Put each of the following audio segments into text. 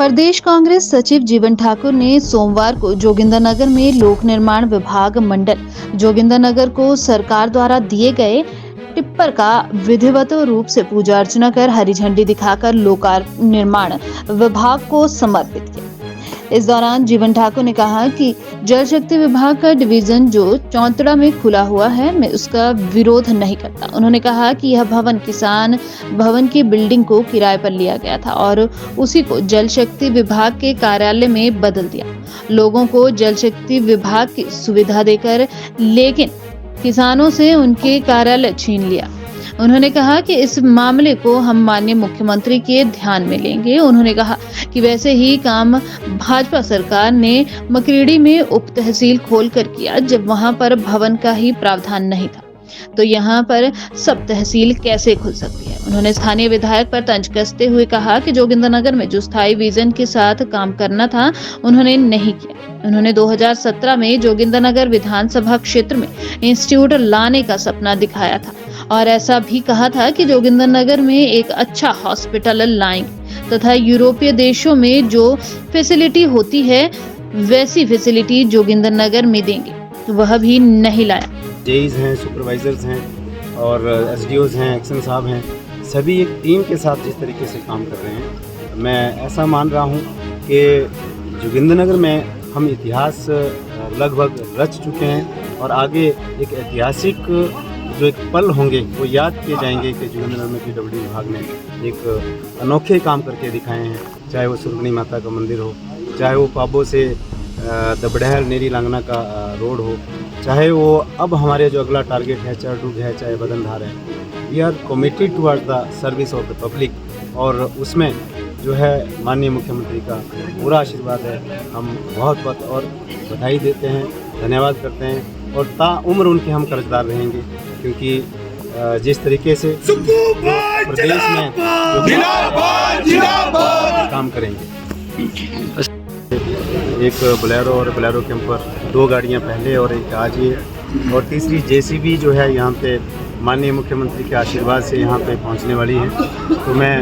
प्रदेश कांग्रेस सचिव जीवन ठाकुर ने सोमवार को जोगिंदरनगर में लोक निर्माण विभाग मंडल जोगिंदरनगर को सरकार द्वारा दिए गए टिप्पर का विधिवत रूप से पूजा अर्चना कर हरी झंडी दिखाकर लोकार्पण निर्माण विभाग को समर्पित किया। इस दौरान जीवन ठाकुर ने कहा कि जल शक्ति विभाग का डिवीजन जो चौंतड़ा में खुला हुआ है, मैं उसका विरोध नहीं करता। उन्होंने कहा कि यह भवन किसान भवन की बिल्डिंग को किराए पर लिया गया था और उसी को जल शक्ति विभाग के कार्यालय में बदल दिया, लोगों को जल शक्ति विभाग की सुविधा देकर, लेकिन किसानों से उनके कार्यालय छीन लिया। उन्होंने कहा कि इस मामले को हम माननीय मुख्यमंत्री के ध्यान में लेंगे। उन्होंने कहा कि वैसे ही काम भाजपा सरकार ने मकरीड़ी में उप तहसील खोलकर किया, जब वहां पर भवन का ही प्रावधान नहीं था, तो यहाँ पर सब तहसील कैसे खुल सकती है। उन्होंने स्थानीय विधायक पर तंज कसते हुए कहा कि जोगिंदरनगर में जो स्थायी विजन के साथ काम करना था, उन्होंने नहीं किया। उन्होंने 2017 में जोगिंदरनगर विधानसभा क्षेत्र में इंस्टीट्यूट लाने का सपना दिखाया था और ऐसा भी कहा था कि जोगिंदरनगर में एक अच्छा हॉस्पिटल लाएंगे तथा यूरोपीय देशों में जो फैसिलिटी होती है वैसी फैसिलिटी जोगिंदरनगर में देंगे, तो वह भी नहीं लाया। जेईज हैं, सुपरवाइजर्स हैं और एसडीओज हैं, एक्शन साहब हैं, सभी एक टीम के साथ जिस तरीके से काम कर रहे हैं, मैं ऐसा मान रहा हूँ कि जोगिंदरनगर में हम इतिहास लगभग रच चुके हैं और आगे एक ऐतिहासिक जो एक पल होंगे वो याद किए जाएंगे कि जोगिंदरनगर में पीडब्ल्यूडी विभाग ने एक अनोखे काम करके दिखाए हैं। चाहे वो सुरगनी माता का मंदिर हो, चाहे वो पाबो से दबड़हल नेरी लांगना का रोड हो, चाहे वो अब हमारे जो अगला टारगेट है चरडुग है, चाहे बदनधार है। We are committed towards the service of the public और उसमें जो है माननीय मुख्यमंत्री का पूरा आशीर्वाद है। हम बहुत बहुत और बधाई देते हैं, धन्यवाद करते हैं और ताउम्र उनके हम कर्जदार रहेंगे, क्योंकि जिस तरीके से प्रदेश में काम करेंगे। एक बोलेरो और बोलेरो कैंपर, 2 गाड़ियां पहले और एक आज ही, और तीसरी जेसीबी जो है यहाँ पे माननीय मुख्यमंत्री के आशीर्वाद से यहाँ पे पहुँचने वाली है। तो मैं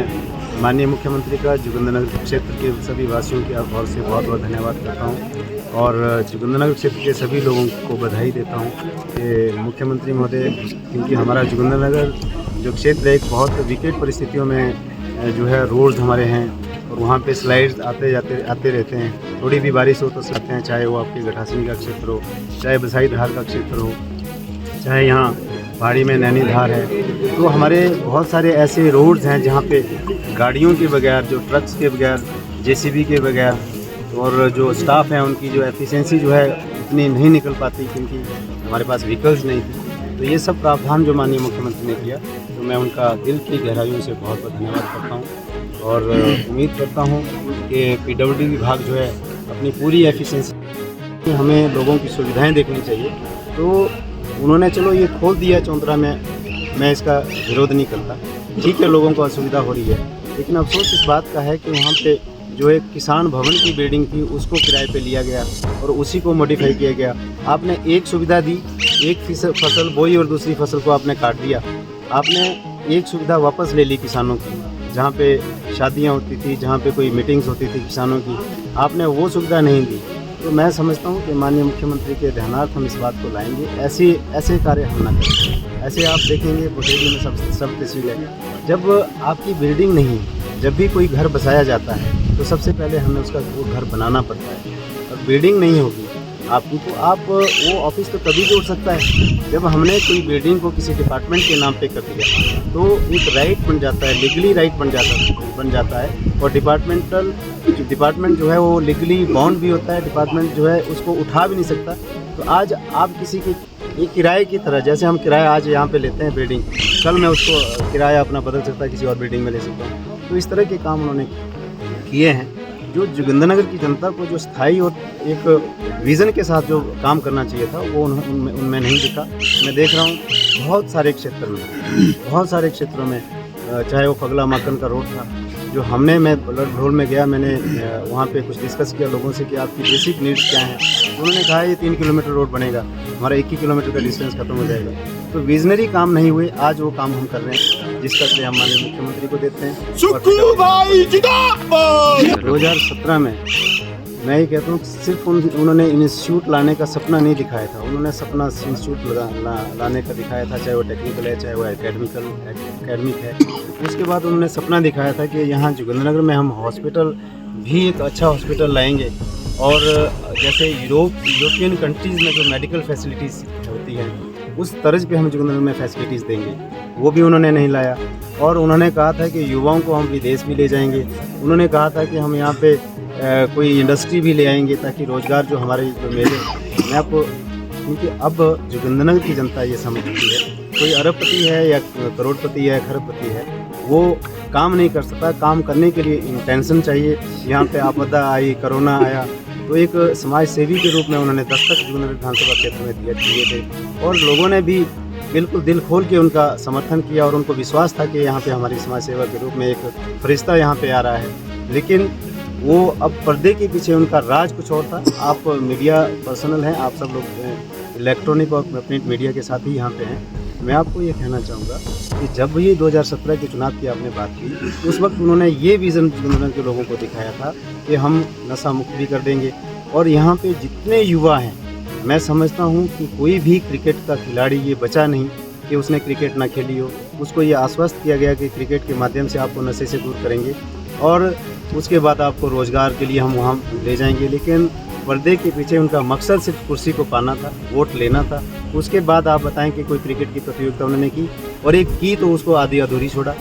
माननीय मुख्यमंत्री का जोगिंदरनगर क्षेत्र के सभी वासियों की ओर से बहुत बहुत धन्यवाद करता हूँ और जोगिंदरनगर क्षेत्र के सभी लोगों को बधाई देता हूँ कि मुख्यमंत्री महोदय, क्योंकि हमारा जोगिंदरनगर जो क्षेत्र है एक बहुत विकट परिस्थितियों में जो है रोड्स हमारे हैं और वहाँ पे स्लाइड्स आते रहते हैं। थोड़ी भी बारिश हो तो सकते हैं, चाहे वो आपके गठासिनी का क्षेत्र हो, चाहे बसाई धार का क्षेत्र हो, चाहे यहाँ पहाड़ी में नैनीधार है। तो हमारे बहुत सारे ऐसे रोड्स हैं जहाँ पे गाड़ियों के बगैर, जो ट्रक्स के बगैर, जेसीबी के बगैर, और जो स्टाफ है उनकी जो एफिशिएंसी जो है इतनी नहीं निकल पाती, क्योंकि हमारे पास व्हीकल्स नहीं थी। तो ये सब प्रावधान जो माननीय मुख्यमंत्री ने किया, तो मैं उनका दिल की गहराइयों से बहुत बहुत धन्यवाद करता हूँ और उम्मीद करता हूँ कि पीडब्ल्यूडी विभाग जो है अपनी पूरी एफिशिएंसी, हमें लोगों की सुविधाएँ देखनी चाहिए। तो उन्होंने चलो ये खोल दिया चौंतरा में, मैं इसका विरोध नहीं करता, ठीक है, लोगों को असुविधा हो रही है, लेकिन अफसोस इस बात का है कि वहाँ पे जो एक किसान भवन की बिल्डिंग थी उसको किराए पे लिया गया और उसी को मॉडिफाई किया गया। आपने एक सुविधा दी, एक फसल बोई और दूसरी फसल को आपने काट दिया। आपने एक सुविधा वापस ले ली किसानों की, जहाँ पे शादियाँ होती थी, जहाँ पे कोई मीटिंग्स होती थी किसानों की, आपने वो सुविधा नहीं दी। तो मैं समझता हूँ कि माननीय मुख्यमंत्री के ध्यानार्थ हम इस बात को लाएंगे। ऐसे कार्य हम ना करें। ऐसे आप देखेंगे बुटेली में सब तहसील है, जब आपकी बिल्डिंग नहीं है, जब भी कोई घर बसाया जाता है तो सबसे पहले हमें उसका वो घर बनाना पड़ता है, और बिल्डिंग नहीं होगी आपकी तो आप वो ऑफिस तो तभी जोड़ सकता है जब हमने कोई बिल्डिंग को किसी डिपार्टमेंट के नाम पे कर दिया, तो एक राइट बन जाता है, लीगली राइट बन जाता है और डिपार्टमेंट जो है वो लीगली बाउंड भी होता है। डिपार्टमेंट जो है उसको उठा भी नहीं सकता। तो आज आप किसी की एक किराए की तरह, जैसे हम किराया आज यहाँ पे लेते हैं बिल्डिंग, कल मैं उसको किराया अपना बदल सकता है, किसी और बिल्डिंग में ले सकता हूँ। तो इस तरह के काम उन्होंने किए हैं जो जोगिंदरनगर की जनता को जो स्थायी और एक विज़न के साथ जो काम करना चाहिए था वो उनमें नहीं दिखा। मैं देख रहा हूँ बहुत सारे क्षेत्रों में चाहे वो पगला माकन का रोड था, जो मैं ब्लड ढोल में गया, मैंने वहाँ पे कुछ डिस्कस किया लोगों से कि आपकी बेसिक नीड्स क्या हैं। उन्होंने कहा ये 3 किलोमीटर रोड बनेगा, हमारा 1 ही किलोमीटर का डिस्टेंस खत्म हो जाएगा। तो विजनरी काम नहीं हुए, आज वो काम हम कर रहे हैं। जिसका श्रेय हम माननीय मुख्यमंत्री को देते हैं। सुक्खू भाई जिंदाबाद। 2017 में मैं ये कहता हूँ सिर्फ उन्होंने इंस्टीट्यूट लाने का सपना नहीं दिखाया था, उन्होंने सपना इंस्टीट्यूट लाने का दिखाया था, चाहे वो टेक्निकल है चाहे वो एकेडमिक है। उसके बाद उन्होंने सपना दिखाया था कि यहाँ जोगिंद्रनगर में हम हॉस्पिटल भी एक अच्छा हॉस्पिटल लाएंगे और जैसे यूरोपियन कंट्रीज़ में जो मेडिकल फैसिलिटीज़ होती हैं उस तर्ज पे हम जोगिंद्रनगर में फैसिलिटीज़ देंगे, वो भी उन्होंने नहीं लाया। और उन्होंने कहा था कि युवाओं को हम विदेश भी ले जाएंगे, उन्होंने कहा था कि हम यहाँ पे कोई इंडस्ट्री भी ले आएंगे ताकि रोज़गार जो हमारे जो मिले। मैं आपको, क्योंकि अब जोगिंद्रनगर की जनता ये समझती है कोई अरबपति है या करोड़पति है खरबपति है वो काम नहीं कर सकता, काम करने के लिए इंटेंशन चाहिए। यहाँ पे आपदा आई, कोरोना आया, तो एक समाज सेवी के रूप में उन्होंने दस्तक जोगिंद्रनगर विधानसभा क्षेत्र में दिए थे और लोगों ने भी बिल्कुल दिल खोल के उनका समर्थन किया और उनको विश्वास था कि यहाँ पे हमारी समाज सेवा के रूप में एक फरिश्ता यहाँ पे आ रहा है। लेकिन वो अब पर्दे के पीछे उनका राज कुछ और था। आप मीडिया पर्सनल हैं, आप सब लोग इलेक्ट्रॉनिक और प्रिंट मीडिया के साथ ही यहाँ पे हैं। मैं आपको ये कहना चाहूँगा कि जब ये 2017 के चुनाव की आपने बात की उस वक्त उन्होंने ये विज़न जोगिंद्रनगर के लोगों को दिखाया था कि हम नशा मुक्त भी कर देंगे। और यहाँ पे जितने युवा हैं, मैं समझता हूँ कि कोई भी क्रिकेट का खिलाड़ी ये बचा नहीं कि उसने क्रिकेट ना खेली हो। उसको ये आश्वस्त किया गया कि क्रिकेट के माध्यम से आपको नशे से दूर करेंगे और उसके बाद आपको रोज़गार के लिए हम वहाँ ले जाएंगे। लेकिन पर्दे के पीछे उनका मकसद सिर्फ कुर्सी को पाना था, वोट लेना था। उसके बाद आप बताएं कि कोई क्रिकेट की प्रतियोगिता उन्होंने की और एक की तो उसको आधी अधूरी छोड़ा।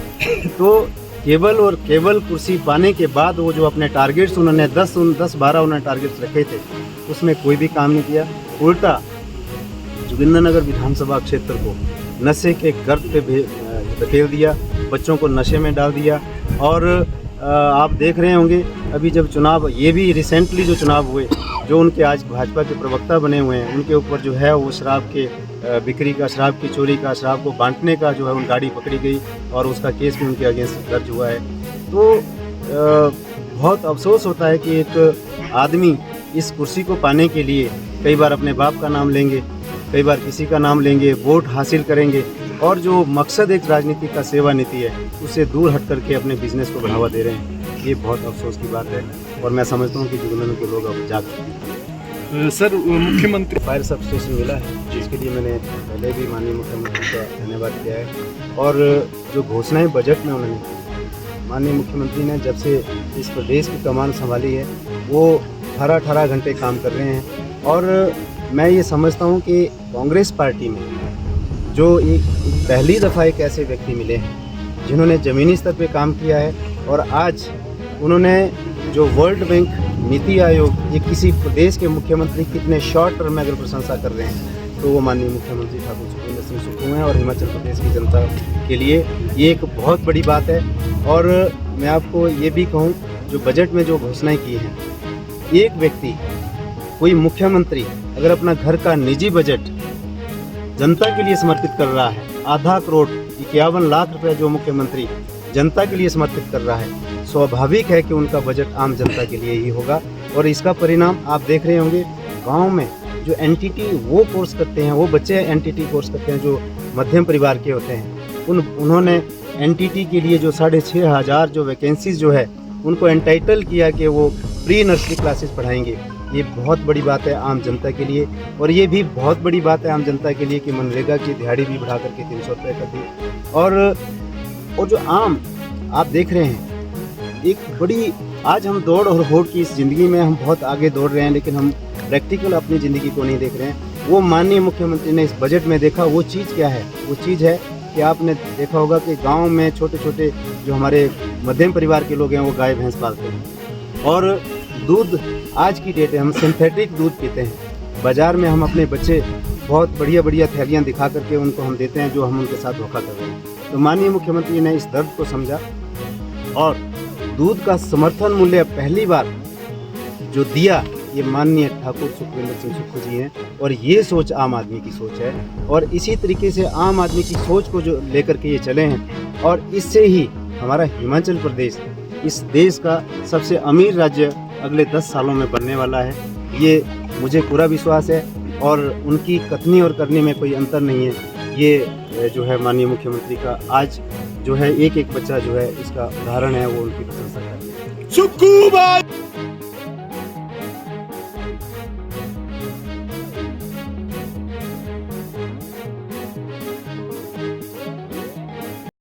तो केवल कुर्सी पाने के बाद वो जो अपने टारगेट्स उन्होंने 10-12 उन्होंने टारगेट्स रखे थे उसमें कोई भी काम नहीं किया। उल्टा जोगिंद्रनगर विधानसभा क्षेत्र को नशे के गर्त पे धकेल दिया, बच्चों को नशे में डाल दिया। और आप देख रहे होंगे अभी जब चुनाव, ये भी रिसेंटली जो चुनाव हुए, जो उनके आज भाजपा के प्रवक्ता बने हुए हैं उनके ऊपर जो है वो शराब के बिक्री का, शराब की चोरी का, शराब को बांटने का जो है उन गाड़ी पकड़ी गई और उसका केस भी उनके अगेंस्ट दर्ज हुआ है। तो बहुत अफसोस होता है कि एक आदमी इस कुर्सी को पाने के लिए कई बार अपने बाप का नाम लेंगे, कई बार किसी का नाम लेंगे, वोट हासिल करेंगे और जो मकसद एक राजनीति का सेवा नीति है उससे दूर हट करके अपने बिजनेस को बढ़ावा दे रहे हैं। ये बहुत अफसोस की बात है और मैं समझता हूँ कि जोगिंद्रनगर के लोग अब जाग चुके हैं। सर, मुख्यमंत्री फायर सब स्टेशन मिला है जिसके लिए मैंने पहले भी माननीय मुख्यमंत्री का धन्यवाद किया है। और जो घोषणाएं बजट में उन्होंने माननीय मुख्यमंत्री ने जब से इस प्रदेश की कमान संभाली है वो 18 घंटे काम कर रहे हैं। और मैं ये समझता हूँ कि कांग्रेस पार्टी में जो एक पहली दफ़ा एक ऐसे व्यक्ति मिले हैं जिन्होंने ज़मीनी स्तर पे काम किया है और आज उन्होंने जो वर्ल्ड बैंक, नीति आयोग, ये किसी प्रदेश के मुख्यमंत्री कितने शॉर्ट टर्म में अगर प्रशंसा कर रहे हैं तो वो माननीय मुख्यमंत्री ठाकुर सुखविंदर सिंह सुक्खू हैं। और हिमाचल प्रदेश की जनता के लिए ये एक बहुत बड़ी बात है। और मैं आपको ये भी कहूँ जो बजट में जो घोषणाएँ की हैं, एक व्यक्ति, कोई मुख्यमंत्री अगर अपना घर का निजी बजट जनता के लिए समर्पित कर रहा है, 0.5 करोड़ 51 लाख रुपए जो मुख्यमंत्री जनता के लिए समर्पित कर रहा है, स्वाभाविक है कि उनका बजट आम जनता के लिए ही होगा। और इसका परिणाम आप देख रहे होंगे, गांव में जो एनटीटी वो कोर्स करते हैं, वो बच्चे एनटीटी कोर्स करते हैं जो मध्यम परिवार के होते हैं, उन्होंने एनटीटी के लिए जो 6,500 जो वैकेंसीज जो है उनको एंटाइटल किया कि वो प्री नर्सरी क्लासेस पढ़ाएंगे। ये बहुत बड़ी बात है आम जनता के लिए। और ये भी बहुत बड़ी बात है आम जनता के लिए कि मनरेगा की दिहाड़ी भी बढ़ा करके 300 रुपये कर दी। और जो आम आप देख रहे हैं, एक बड़ी, आज हम दौड़ और होड़ की इस ज़िंदगी में हम बहुत आगे दौड़ रहे हैं लेकिन हम प्रैक्टिकल अपनी ज़िंदगी को नहीं देख रहे हैं। वो माननीय मुख्यमंत्री ने इस बजट में देखा, वो चीज़ क्या है? वो चीज़ है कि आपने देखा होगा कि गाँव में छोटे छोटे जो हमारे मध्यम परिवार के लोग हैं वो गाय भैंस पालते हैं और दूध, आज की डेट है हम सिंथेटिक दूध पीते हैं। बाज़ार में हम अपने बच्चे बहुत बढ़िया थैलियाँ दिखा करके उनको हम देते हैं जो हम उनके साथ धोखा कर रहे हैं। तो माननीय मुख्यमंत्री ने इस दर्द को समझा और दूध का समर्थन मूल्य पहली बार जो दिया ये माननीय ठाकुर सुखविंदर सिंह सुक्खू जी हैं। और ये सोच आम आदमी की सोच है और इसी तरीके से आम आदमी की सोच को जो लेकर के ये चले हैं और इससे ही हमारा हिमाचल प्रदेश इस देश का सबसे अमीर राज्य अगले 10 सालों में बनने वाला है। ये मुझे पूरा विश्वास है और उनकी कथनी और करनी में कोई अंतर नहीं है। ये जो है माननीय मुख्यमंत्री का आज जो है एक एक बच्चा जो है इसका उदाहरण है, वो उनकी प्रशंसा कर रहे हैं। सुक्कू भाई